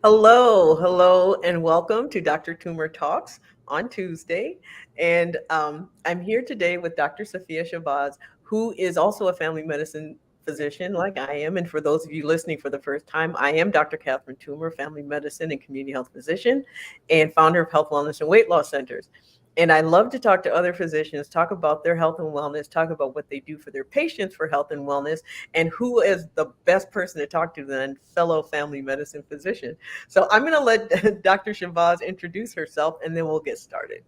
Hello, and welcome to Dr. Tumor Talks on Tuesday. And I'm here today with Dr. Sophia Shabazz, who is also a family medicine physician like I am. And for those of you listening for the first time, I am Dr. Catherine Tumor, family medicine and community health physician, and founder of Health, Wellness, and Weight Loss Centers. And I love to talk to other physicians, talk about their health and wellness, talk about what they do for their patients for health and wellness, and who is the best person to talk to than fellow family medicine physician. So I'm going to let Dr. Shabazz introduce herself, and then we'll get started.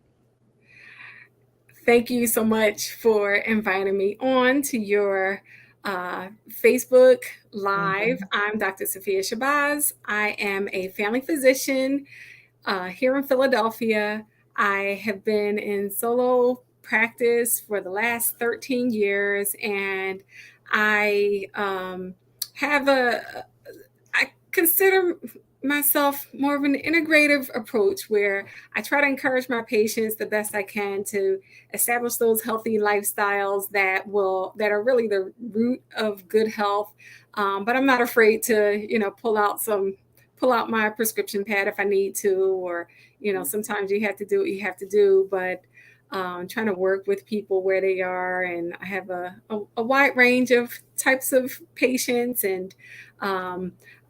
Thank you so much for inviting me on to your Facebook Live. Mhm. I'm Dr. Sophia Shabazz. I am a family physician here in Philadelphia. I have been in solo practice for the last 13 years, and I have I consider myself more of an integrative approach where I try to encourage my patients the best I can to establish those healthy lifestyles that are really the root of good health. But I'm not afraid to, pull out my prescription pad if I need to, or, sometimes you have to do what you have to do, but trying to work with people where they are. And I have a wide range of types of patients. And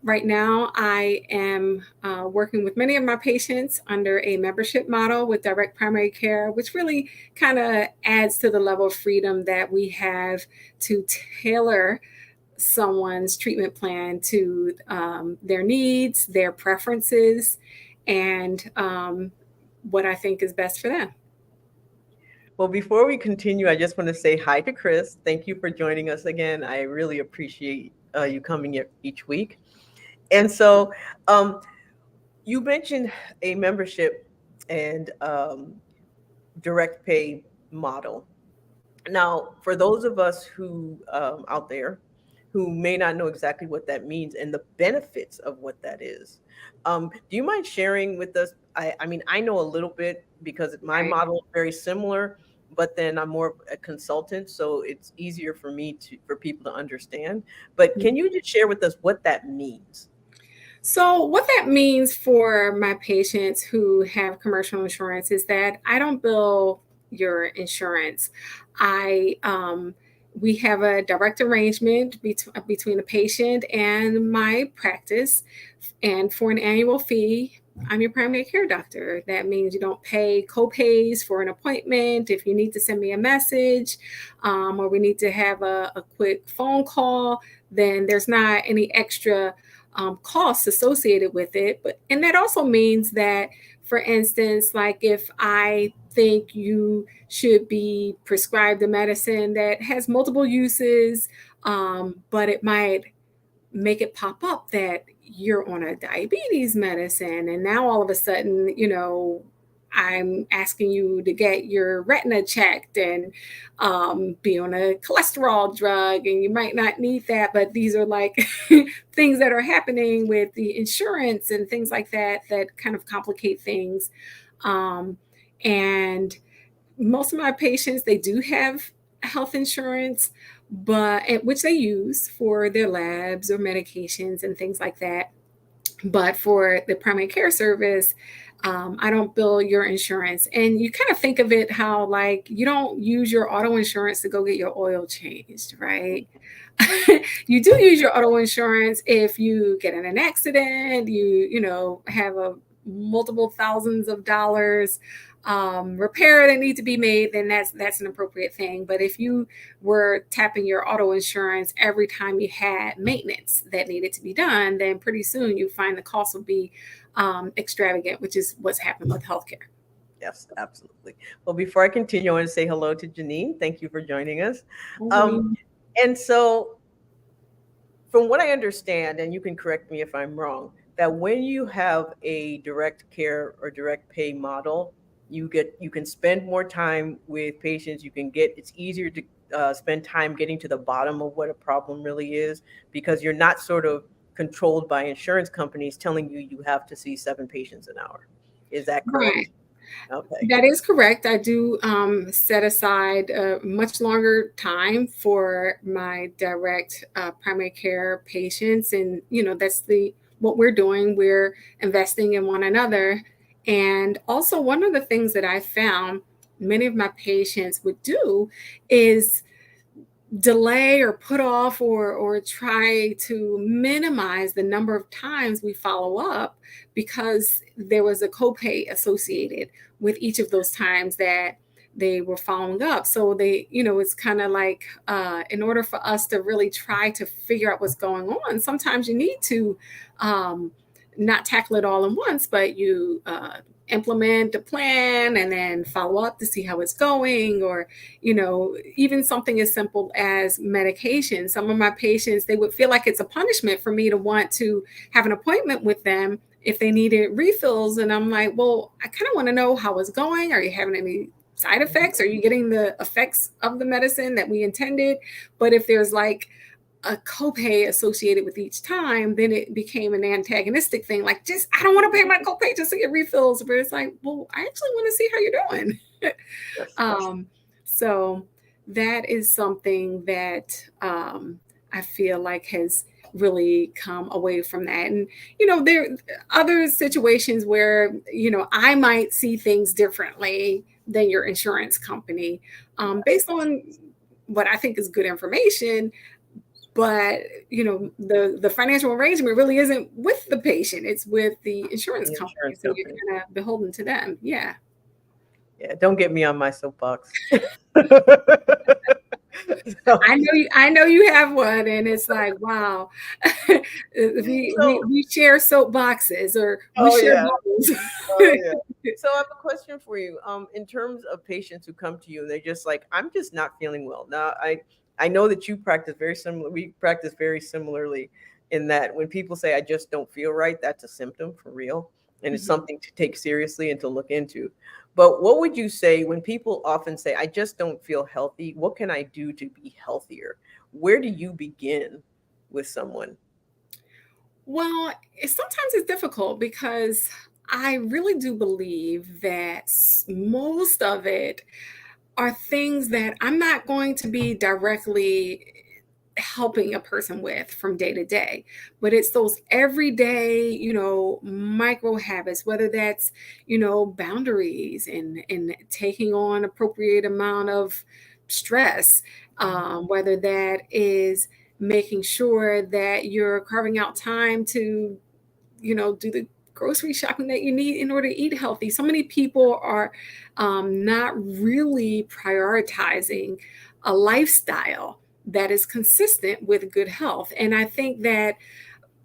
right now, I am working with many of my patients under a membership model with direct primary care, which really kind of adds to the level of freedom that we have to tailor someone's treatment plan to their needs, their preferences, and what I think is best for them. Well, before we continue, I just want to say hi to Chris. Thank you for joining us again. I really appreciate you coming here each week. And so, um, you mentioned a membership and direct pay model. Now, for those of us who out there who may not know exactly what that means and the benefits of what that is, do you mind sharing with us? I mean, I know a little bit because my Right. model is very similar, but then I'm more of a consultant, so it's easier for me to for people to understand. But can you just share with us what that means? So, what that means for my patients who have commercial insurance is that I don't bill your insurance. I We have a direct arrangement between the patient and my practice, and for an annual fee, I'm your primary care doctor. That means you don't pay co-pays for an appointment. If you need to send me a message, or we need to have a quick phone call, then there's not any extra costs associated with it. But and that also means that, for instance, like if I think you should be prescribed a medicine that has multiple uses, but it might make it pop up that you're on a diabetes medicine, and now all of a sudden, I'm asking you to get your retina checked and be on a cholesterol drug, and you might not need that, but these are like things that are happening with the insurance and things like that that kind of complicate things. Um, and most of my patients, they do have health insurance, but which they use for their labs or medications and things like that. But for the primary care service, I don't bill your insurance. And you kind of think of it how, like, you don't use your auto insurance to go get your oil changed, right? You do use your auto insurance if you get in an accident, have a multiple thousands of dollars repair that need to be made, then that's an appropriate thing. But if you were tapping your auto insurance every time you had maintenance that needed to be done, then pretty soon you find the cost will be extravagant, which is what's happened with healthcare. Yes, absolutely. Well, before I continue, I want to say hello to Janine. Thank you for joining us. Um, Mhm. and so, from what I understand, and you can correct me if I'm wrong, that when you have a direct care or direct pay model, you can spend more time with patients. You can get it's easier to spend time getting to the bottom of what a problem really is because you're not sort of controlled by insurance companies telling you you have to see 7 patients an hour. Is that Right. correct? Okay. That is correct. I do set aside a much longer time for my direct primary care patients, and that's the what we're doing, we're investing in one another. And also, one of the things that I found many of my patients would do is delay or put off or try to minimize the number of times we follow up because there was a copay associated with each of those times that they were following up. So they, it's kind of like, in order for us to really try to figure out what's going on, sometimes you need to not tackle it all at once, but you implement a plan and then follow up to see how it's going. Or even something as simple as medication. Some of my patients, they would feel like it's a punishment for me to want to have an appointment with them if they needed refills. And I'm like, well, I kind of want to know how it's going. Are you having any side effects? Are you getting the effects of the medicine that we intended? But if there's like a copay associated with each time, then it became an antagonistic thing. Like, just, I don't want to pay my copay just to get refills. But it's like, well, I actually want to see how you're doing. Yes. So that is something that I feel like has really come away from that. And, there are other situations where, I might see things differently than your insurance company based on what I think is good information. But, the financial arrangement really isn't with the patient. It's with the insurance The company. insurance So you're company. kind of beholden to them. Yeah. Yeah, don't get me on my soapbox. So, I know you have one, and it's like, wow. so, We share soapboxes, or we oh share yeah, bubbles. oh yeah. So I have a question for you. In terms of patients who come to you and they're just like, I'm just not feeling well. Now, I know that you practice very similar. We practice very similarly in that when people say I just don't feel right, that's a symptom for real, and it's Mhm. something to take seriously and to look into. But what would you say when people often say I just don't feel healthy? What can I do to be healthier? Where do you begin with someone? Well, sometimes it's difficult because I really do believe that most of it are things that I'm not going to be directly helping a person with from day to day, but it's those everyday, micro habits, whether that's, boundaries and taking on appropriate amount of stress, whether that is making sure that you're carving out time to, do the grocery shopping that you need in order to eat healthy. So many people are not really prioritizing a lifestyle that is consistent with good health. And I think that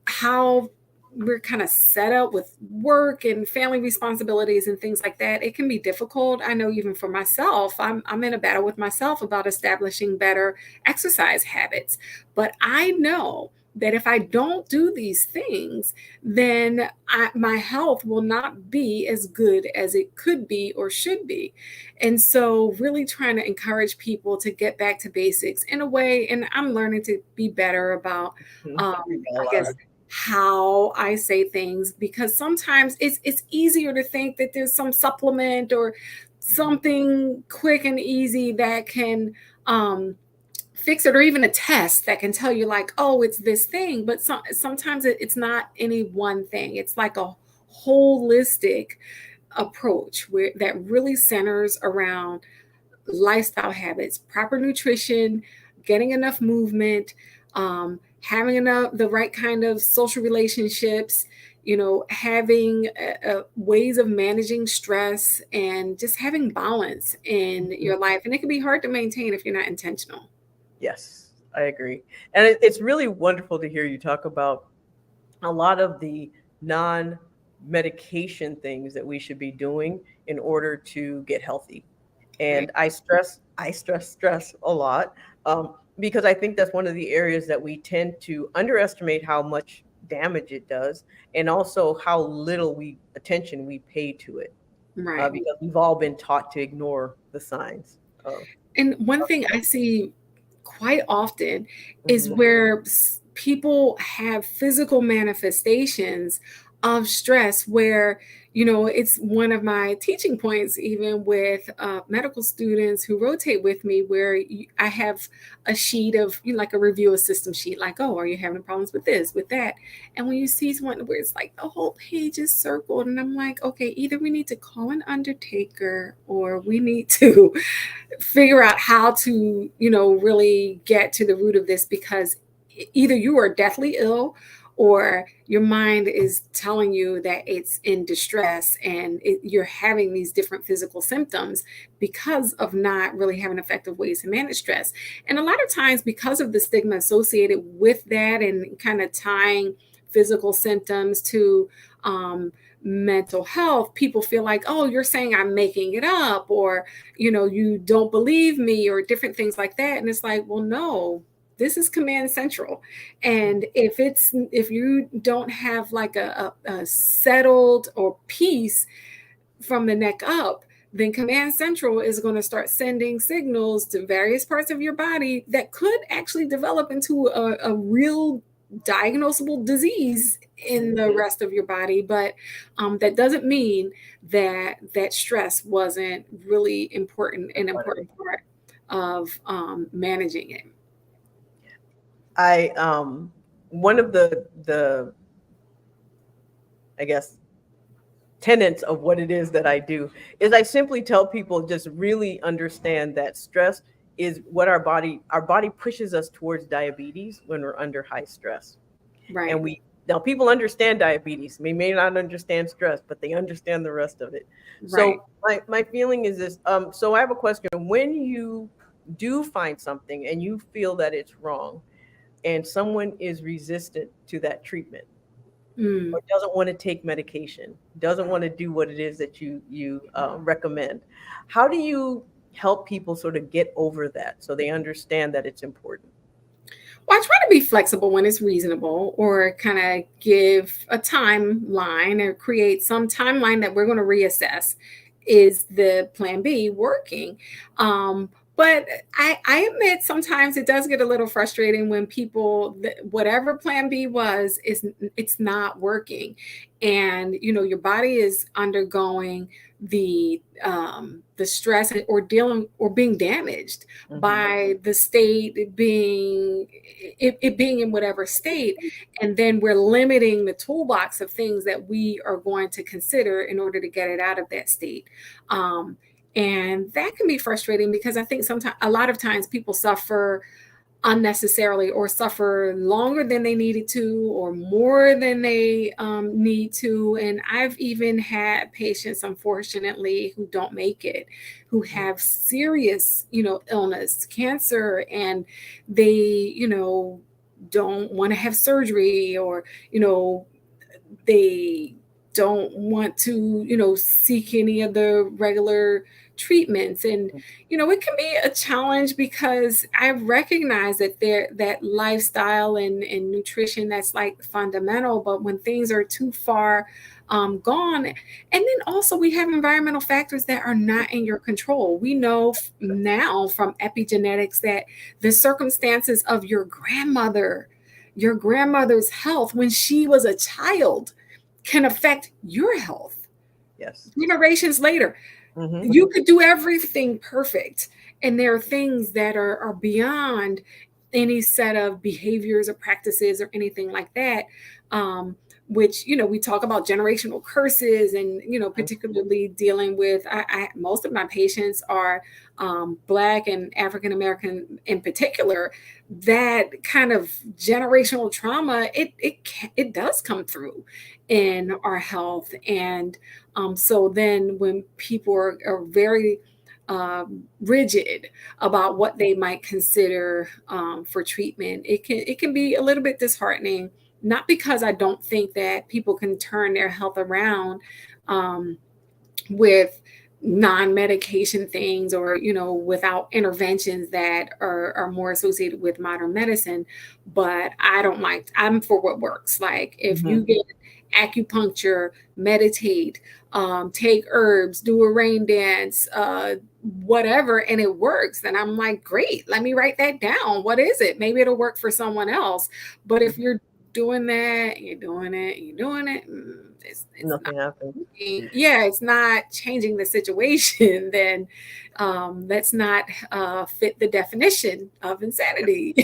how we're kind of set up with work and family responsibilities and things like that, it can be difficult. I know even for myself, I'm in a battle with myself about establishing better exercise habits. But I know that if I don't do these things, then my health will not be as good as it could be or should be. And so, really trying to encourage people to get back to basics in a way. And I'm learning to be better about, Mhm. We I all guess, are. how I say things, because sometimes it's easier to think that there's some supplement or something quick and easy that can fix it, or even a test that can tell you like, oh, it's this thing. But sometimes it's not any one thing. It's like a holistic approach where that really centers around lifestyle habits, proper nutrition, getting enough movement, having enough the right kind of social relationships, having ways of managing stress, and just having balance in Mhm. your life. And it can be hard to maintain if you're not intentional. Yes, I agree. And it's really wonderful to hear you talk about a lot of the non medication things that we should be doing in order to get healthy. Right. And stress a lot, because I think that's one of the areas that we tend to underestimate how much damage it does, and also how little we attention we pay to it, Right. because we've all been taught to ignore the signs of. And one thing I see quite often is Mhm. where people have physical manifestations of stress where, it's one of my teaching points, even with medical students who rotate with me, where I have a sheet of, like a review, a system sheet, like, oh, are you having problems with this, with that? And when you see one where it's like the whole page is circled, and I'm like, okay, either we need to call an undertaker or we need to figure out how to, really get to the root of this, because either you are deathly ill or your mind is telling you that it's in distress, and you're having these different physical symptoms because of not really having effective ways to manage stress. And a lot of times, because of the stigma associated with that and kind of tying physical symptoms to mental health, people feel like, oh, you're saying I'm making it up, or you don't believe me, or different things like that. And it's like, well, no, this is Command Central. And if you don't have like a settled or peace from the neck up, then Command Central is going to start sending signals to various parts of your body that could actually develop into a real diagnosable disease in the rest of your body. But that doesn't mean that stress wasn't really important, an important part of managing it. I one of the I guess tenets of what it is that I do is I simply tell people, just really understand that stress is what our body pushes us towards diabetes when we're under high stress. And Right. we now people understand diabetes. They may not understand stress, but they understand the rest of it. Right. So my feeling is this. So I have a question. When you do find something and you feel that it's wrong, and someone is resistant to that treatment, Mm. or doesn't want to take medication, doesn't want to do what it is that you recommend, how do you help people sort of get over that so they understand that it's important? Well, I try to be flexible when it's reasonable, or kind of give a timeline or create some timeline that we're going to reassess. Is the plan B working? But I admit sometimes it does get a little frustrating when people, whatever plan B was, it's not working. And your body is undergoing the stress, or dealing or being damaged Hmm. by the state being, it being in whatever state. And then we're limiting the toolbox of things that we are going to consider in order to get it out of that state. um, and that can be frustrating, because I think sometimes, a lot of times, people suffer unnecessarily, or suffer longer than they needed to, or more than they need to. And I've even had patients, unfortunately, who don't make it, who have serious, illness, cancer, and they, don't want to have surgery, or, they don't want to, seek any of the regular treatments. And, it can be a challenge, because I recognize that that lifestyle and nutrition, that's like fundamental. But when things are too far gone, and then also we have environmental factors that are not in your control. We know now from epigenetics that the circumstances of your grandmother's health when she was a child can affect your health Yes. generations later. Hmm. You could do everything perfect, and there are things that are beyond any set of behaviors or practices or anything like that. Which, we talk about generational curses, and particularly dealing with, most of my patients are Black and African American in particular. That kind of generational trauma, it does come through in our health. And so then when people are very rigid about what they might consider for treatment, it can be a little bit disheartening. Not because I don't think that people can turn their health around um, with non-medication things, or without interventions that are more associated with modern medicine. But I'm for what works. Like, if Hmm. you get acupuncture, meditate, take herbs, do a rain dance, whatever, and it works, then I'm like, great, let me write that down. What is it? Maybe it'll work for someone else. But if you're doing that, you're doing it, it's not Nothing happened. yeah, it's not changing the situation, then let's not fit the definition of insanity.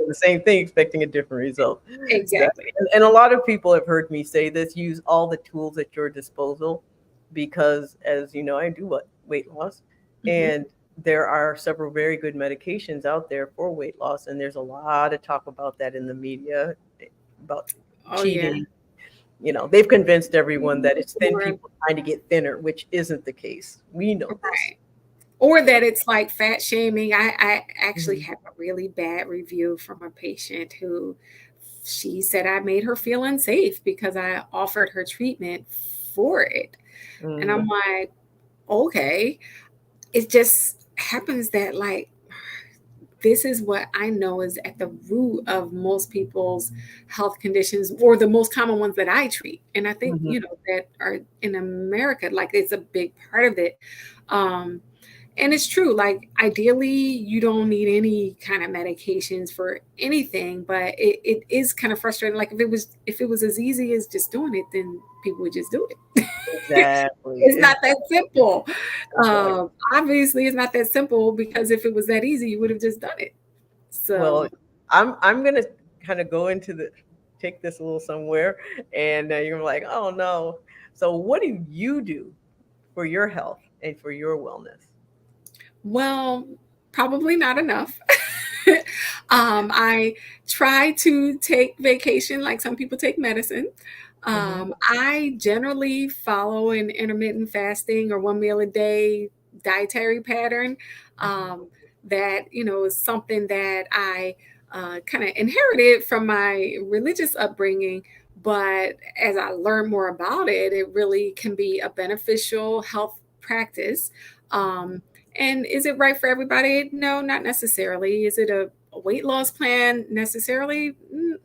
The same thing, expecting a different result. Exactly. Exactly. And a lot of people have heard me say this: use all the tools at your disposal, because, as you know, I do what weight loss, Hmm. and there are several very good medications out there for weight loss, and there's a lot of talk about that in the media about Oh yeah. cheating. They've convinced everyone that it's thin Or people trying to get thinner, which isn't the case. We know this. right. Or So, that it's like fat shaming. I actually mhm, had a really bad review from a patient who she said I made her feel unsafe because I offered her treatment for it. And I'm mhm, like, okay. It just happens that like this is what I know is at the root of most people's health conditions, or the most common ones that I treat. And I think, mhm, that are in America, like it's a big part of it. Um, and it's true, like ideally, you don't need any kind of medications for anything, but it is kind of frustrating. Like if it was as easy as just doing it, then people would just do it. exactly. It's not that simple. Exactly. Obviously, it's not that simple because if it was that easy, you would have just done it. Well, So, I'm gonna kind of go into the take this a little somewhere, and you're like, oh no. So, what do you do for your health and for your wellness? well, probably not enough. I try to take vacation like some people take medicine. Hmm. I generally follow an intermittent fasting or one meal a day dietary pattern. Um, that is something that I kind of inherited from my religious upbringing. But as I learn more about it, it really can be a beneficial health practice. And is it right for everybody? No, not necessarily. Is it a weight loss plan necessarily?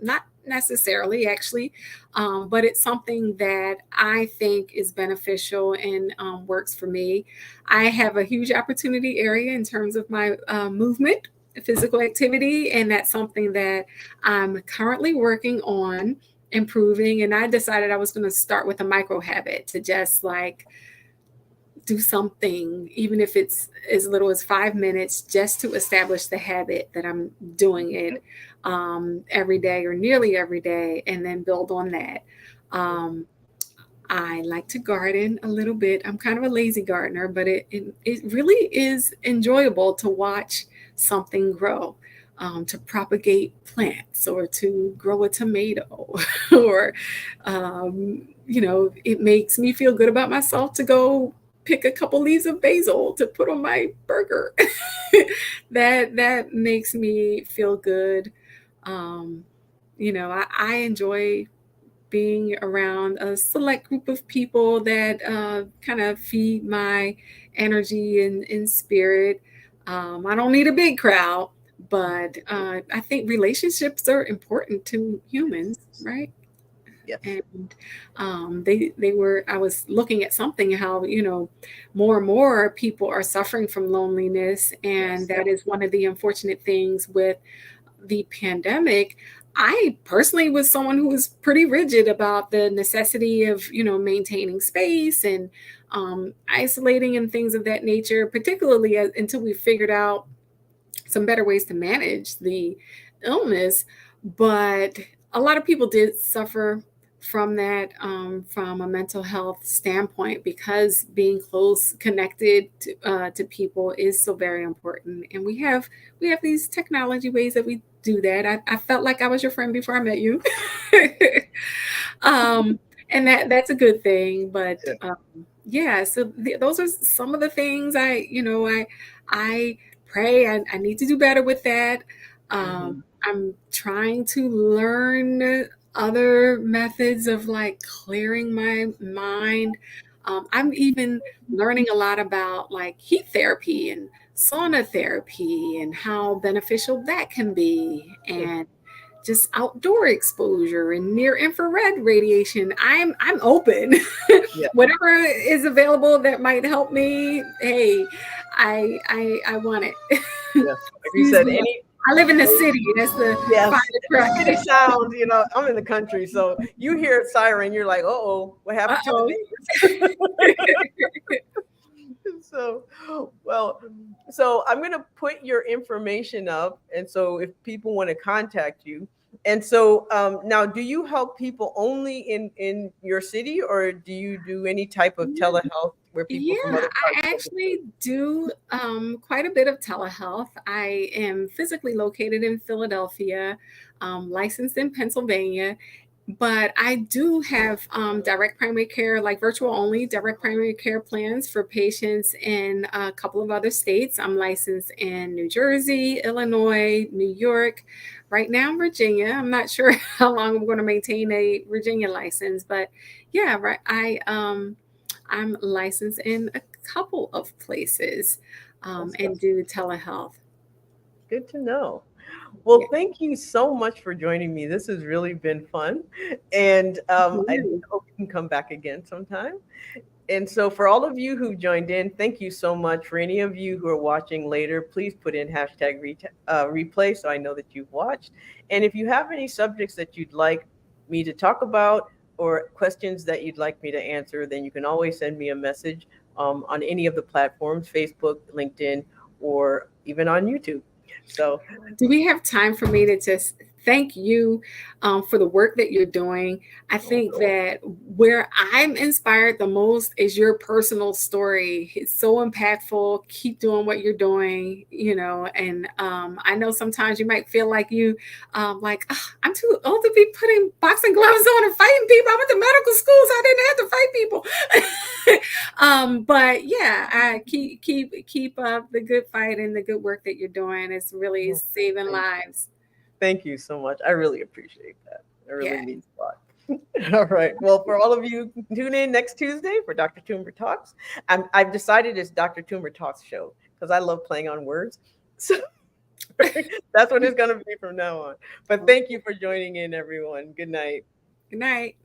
Not necessarily, actually. But it's something that I think is beneficial and works for me. I have a huge opportunity area in terms of my movement, physical activity, and that's something that I'm currently working on improving. And I decided I was going to start with a micro habit to just like do something, even if it's as little as 5 minutes, just to establish the habit that I'm doing it every day or nearly every day, and then build on that. Um, I like to garden a little bit. I'm kind of a lazy gardener, but it really is enjoyable to watch something grow, to propagate plants or to grow a tomato, or, it makes me feel good about myself to go pick a couple leaves of basil to put on my burger. That makes me feel good. Um, I enjoy being around a select group of people that kind of feed my energy and spirit. I don't need a big crowd, but I think relationships are important to humans, right? Yes. And they were. I was looking at something how more and more people are suffering from loneliness, and Yes. that is one of the unfortunate things with the pandemic. I personally was someone who was pretty rigid about the necessity of, maintaining space and isolating and things of that nature, particularly until we figured out some better ways to manage the illness. But a lot of people did suffer from that, from a mental health standpoint, because being close connected to people is so very important. And we have these technology ways that we do that. I felt like I was your friend before I met you. um, and that's a good thing. But Yeah. yeah, so those are some of the things I pray. I need to do better with that. Hmm. I'm trying to learn other methods of like clearing my mind. I'm even learning a lot about like heat therapy and sauna therapy and how beneficial that can be, and just outdoor exposure and near infrared radiation. I'm open. Yeah. Whatever is available that might help me, hey, I want it. Yeah. Like you Excuse said, me. I live in the city. That's the Yes, fire the truck. city sounds, I'm in the country, so you hear a siren, you're like, uh-oh, what happened to the Uh-oh. neighbors? So, well, so I'm going to put your information up. And so if people want to contact you, and so now, do you help people only in your city, or do you do any type of telehealth where people Yeah, from other parts I of the state? actually do quite a bit of telehealth. I am physically located in Philadelphia, licensed in Pennsylvania, but I do have direct primary care, like virtual only direct primary care plans for patients in a couple of other states. I'm licensed in New Jersey, Illinois, New York, right now, Virginia. I'm not sure how long I'm going to maintain a Virginia license, but yeah, right. I'm licensed in a couple of places That's and do telehealth. good to know. Yeah. Well, thank you so much for joining me. This has really been fun. And I Mhm. hope you can come back again sometime. And so, for all of you who joined in, thank you so much. For any of you who are watching later, please put in hashtag replay so I know that you've watched. And if you have any subjects that you'd like me to talk about or questions that you'd like me to answer, then you can always send me a message on any of the platforms, Facebook, LinkedIn, or even on YouTube. So, Do we have time for me to just thank you for the work that you're doing? I think that where I'm inspired the most is your personal story. It's so impactful. Keep doing what you're doing, And I know sometimes you might feel like like, "Ugh, I'm too old to be putting boxing gloves on and fighting people. I went to medical school, so I didn't have to fight people." But yeah, I keep up the good fight and the good work that you're doing. It's really well, saving thank lives. thank you so much. I really appreciate that. It really Yeah. means a lot. All right. Well, for all of you, tune in next Tuesday for Dr. Toomer Talks. I've decided it's Dr. Toomer Talks show because I love playing on words. So that's what it's going to be from now on. But thank you for joining in, everyone. Good night. Good night.